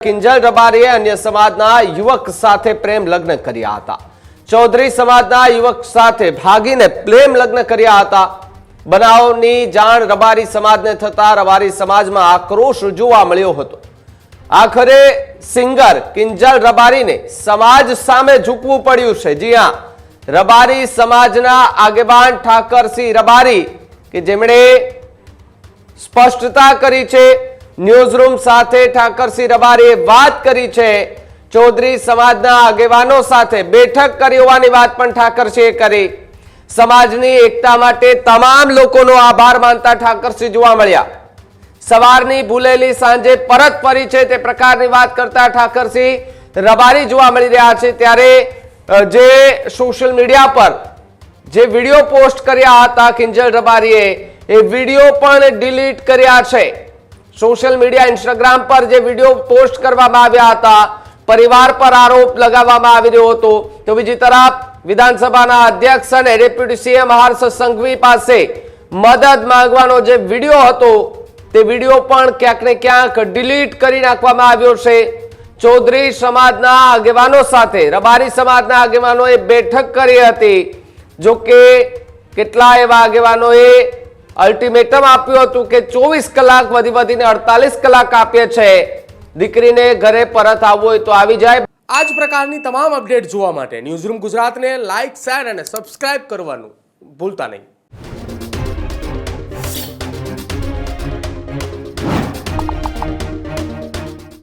કિંજલ રબારીએ અન્ય સમાજના યુવક સાથે પ્રેમ લગ્ન કર્યા હતા। ચૌધરી સમાજના યુવક સાથે ભાગીને પ્રેમ લગ્ન કર્યા હતા। બનાવની જાણ રબારી સમાજને થતા રબારી સમાજમાં આક્રોશ જોવા મળ્યો હતો। આખરે સિંગર કિંજલ રબારીને સમાજ સામે ઝૂકવું પડ્યું છે। જી હા, રબારી સમાજના આગેવાન ઠાકરસિંહ રબારી કે જેમણે સ્પષ્ટતા કરી છે। ન્યૂઝરૂમ સાથે ઠાકરસિંહ રબારીએ વાત કરી છે। ચૌધરી સમાજના આગેવાનો સાથે બેઠક કરી હોવાની વાત પણ ઠાકરસિંહે કરી। સમાજની એકતા માટે તમામ લોકોનો આભાર માનતા ઠાકરસિંહ જોવા મળ્યા। સવારની ભૂલેલી સાંજે પરત ફરી છે તે પ્રકારની વાત કરતા ઠાકરસિંહ રબારી જોવા મળી રહ્યા છે। ત્યારે જે સોશિયલ મીડિયા પર જે વિડીયો પોસ્ટ કર્યા હતા કિંજલ રબારીએ એ વિડીયો પણ ડિલીટ કર્યા છે। સોશિયલ મીડિયા ઇન્સ્ટાગ્રામ પર જે વિડીયો પોસ્ટ કરવામાં આવ્યા હતા, પરિવાર પર આરોપ લગાવવામાં આવી રહ્યો હતો। તો બીજી તરફ વિધાનસભાના અધ્યક્ષ અને ડેપ્યુટી સીએમ હર્ષ સંઘવી પાસે મદદ માંગવાનો જે વિડીયો હતો તે વિડીયો પણ ક્યાંક ને ક્યાંક ડિલીટ કરી નાખવામાં આવ્યો છે। ચૌધરી સમાજના આગેવાનો સાથે રબારી સમાજના આગેવાનોએ બેઠક કરી હતી। જો કે કેટલા એવા આગેવાનોએ અલ્ટિમેટમ આપ્યું હતું કે 24 કલાક વધીને 48 કલાક આપીએ છે। દીકરીને ઘરે પરત આવવું હોય તો આવી જાય। આ જ પ્રકારની તમામ અપડેટ જોવા માટે ન્યૂઝરૂમ ગુજરાતને લાઇક, શેર અને સબસ્ક્રાઇબ કરવાનું ભૂલતા નહીં।